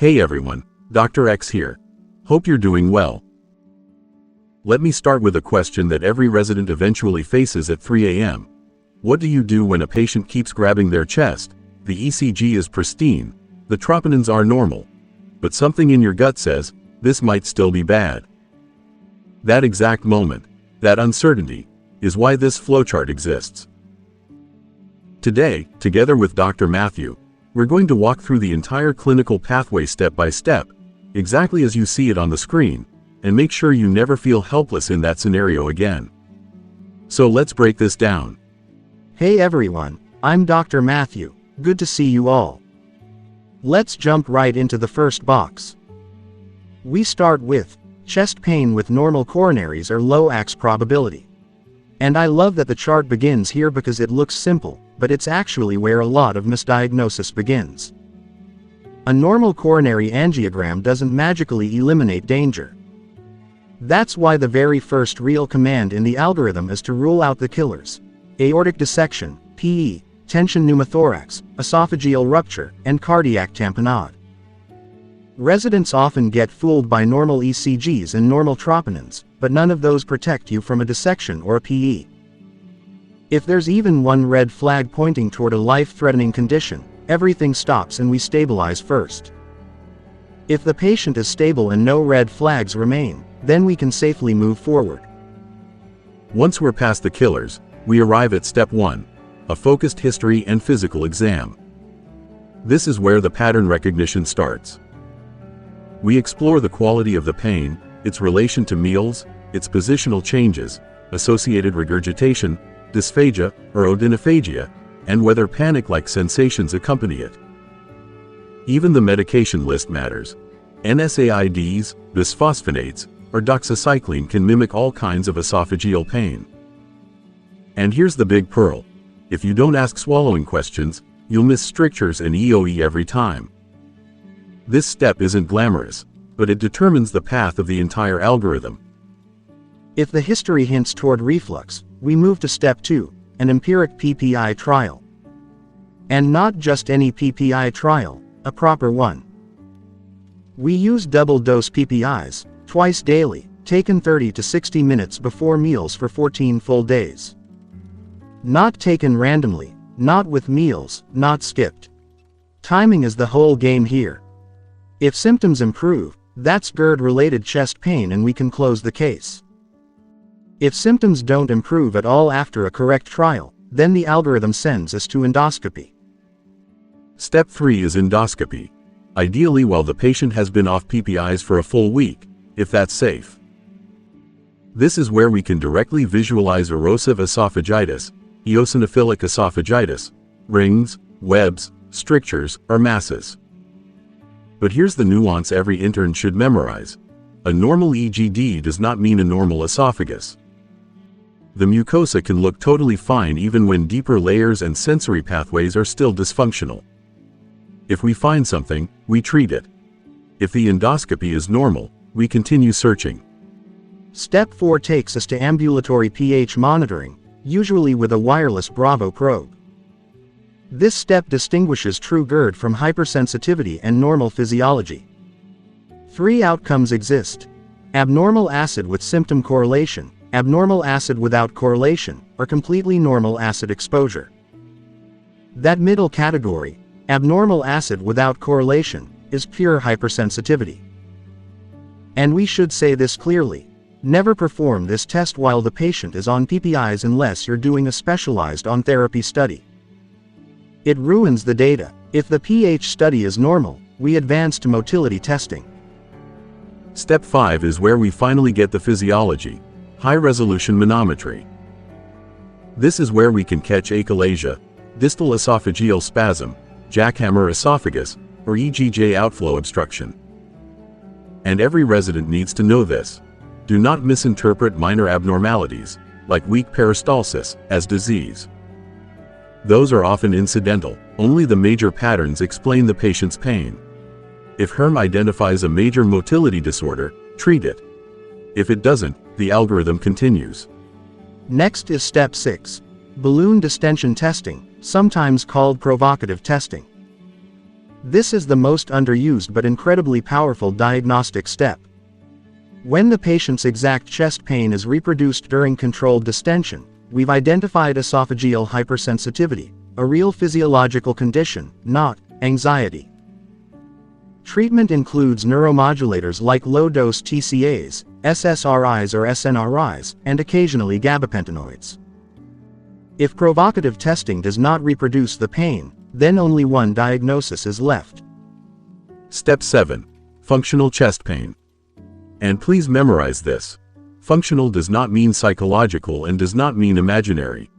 Hey everyone, Dr. X here. Hope you're doing well. Let me start with a question that every resident eventually faces at 3 a.m. What do you do when a patient keeps grabbing their chest? The ECG is pristine, the troponins are normal, but something in your gut says, this might still be bad. That exact moment, that uncertainty, is why this flowchart exists. Today, together with Dr. Matthew, we're going to walk through the entire clinical pathway step by step, exactly as you see it on the screen, and make sure you never feel helpless in that scenario again. So let's break this down. Hey everyone, I'm Dr. Matthew. Good to see you all. Let's jump right into the first box. We start with chest pain with normal coronaries or low AX probability. And I love that the chart begins here because it looks simple, but it's actually where a lot of misdiagnosis begins. A normal coronary angiogram doesn't magically eliminate danger. That's why the very first real command in the algorithm is to rule out the killers: aortic dissection, PE, tension pneumothorax, esophageal rupture, and cardiac tamponade. Residents often get fooled by normal ECGs and normal troponins, but none of those protect you from a dissection or a PE. If there's even one red flag pointing toward a life-threatening condition, everything stops and we stabilize first. If the patient is stable and no red flags remain, then we can safely move forward. Once we're past the killers, we arrive at step 1, a focused history and physical exam. This is where the pattern recognition starts. We explore the quality of the pain, its relation to meals, its positional changes, associated regurgitation, dysphagia or odynophagia, and whether panic-like sensations accompany it. Even the medication list matters. NSAIDs, bisphosphonates, or doxycycline can mimic all kinds of esophageal pain. And here's the big pearl: if you don't ask swallowing questions, you'll miss strictures and EOE every time. This step isn't glamorous, but it determines the path of the entire algorithm. If the history hints toward reflux, we move to step 2, an empiric PPI trial. And not just any PPI trial, a proper one. We use double-dose PPIs, twice daily, taken 30 to 60 minutes before meals for 14 full days. Not taken randomly, not with meals, not skipped. Timing is the whole game here. If symptoms improve, that's GERD-related chest pain and we can close the case. If symptoms don't improve at all after a correct trial, then the algorithm sends us to endoscopy. Step 3 is endoscopy, ideally while the patient has been off PPIs for a full week, if that's safe. This is where we can directly visualize erosive esophagitis, eosinophilic esophagitis, rings, webs, strictures, or masses. But here's the nuance every intern should memorize. A normal EGD does not mean a normal esophagus. The mucosa can look totally fine even when deeper layers and sensory pathways are still dysfunctional. If we find something, we treat it. If the endoscopy is normal, we continue searching. Step 4 takes us to ambulatory pH monitoring, usually with a wireless Bravo probe. This step distinguishes true GERD from hypersensitivity and normal physiology. 3 outcomes exist: abnormal acid with symptom correlation, abnormal acid without correlation, or completely normal acid exposure. That middle category, abnormal acid without correlation, is pure hypersensitivity. And we should say this clearly: never perform this test while the patient is on PPIs unless you're doing a specialized on-therapy study. It ruins the data. If the pH study is normal, we advance to motility testing. Step 5 is where we finally get the physiology: high-resolution manometry. This is where we can catch achalasia, distal esophageal spasm, jackhammer esophagus, or EGJ outflow obstruction. And every resident needs to know this. Do not misinterpret minor abnormalities, like weak peristalsis, as disease. Those are often incidental. Only the major patterns explain the patient's pain. If HERM identifies a major motility disorder, treat it. If it doesn't, the algorithm continues. Next is step 6, balloon distension testing, sometimes called provocative testing. This is the most underused but incredibly powerful diagnostic step. When the patient's exact chest pain is reproduced during controlled distension, we've identified esophageal hypersensitivity, a real physiological condition, not anxiety. Treatment includes neuromodulators like low-dose TCAs, SSRIs or SNRIs, and occasionally gabapentinoids. If provocative testing does not reproduce the pain, then only one diagnosis is left. Step 7. Functional chest pain. And please memorize this. Functional does not mean psychological and does not mean imaginary.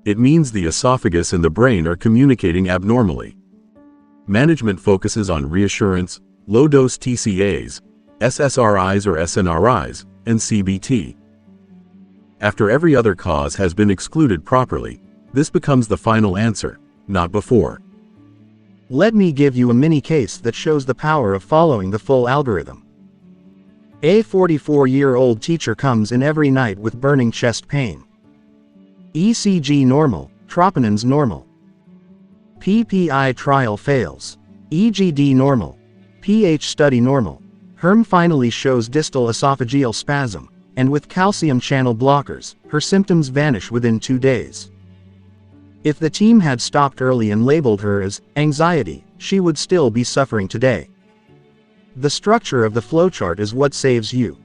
It means the esophagus and the brain are communicating abnormally. Management focuses on reassurance, low-dose TCAs, SSRIs or SNRIs, and CBT. After every other cause has been excluded properly, this becomes the final answer, not before. Let me give you a mini case that shows the power of following the full algorithm. A 44-year-old teacher comes in every night with burning chest pain. ECG normal, troponins normal. PPI trial fails. EGD normal. pH study normal. Herm finally shows distal esophageal spasm, and with calcium channel blockers, her symptoms vanish within 2 days. If the team had stopped early and labeled her as anxiety, she would still be suffering today. The structure of the flowchart is what saves you.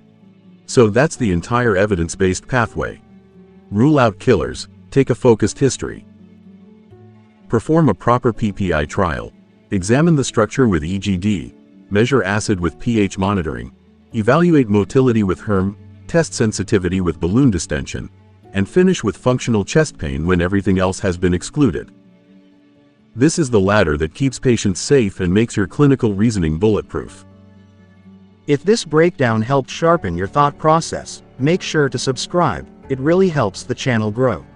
So that's the entire evidence-based pathway. Rule out killers, take a focused history. Perform a proper PPI trial, examine the structure with EGD, measure acid with pH monitoring, evaluate motility with Herm, test sensitivity with balloon distension, and finish with functional chest pain when everything else has been excluded. This is the ladder that keeps patients safe and makes your clinical reasoning bulletproof. If this breakdown helped sharpen your thought process, make sure to subscribe, it really helps the channel grow.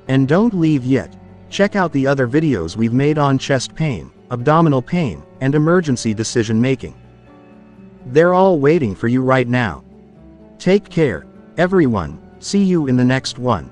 And don't leave yet. Check out the other videos we've made on chest pain, abdominal pain, and emergency decision making. They're all waiting for you right now. Take care, everyone, see you in the next one.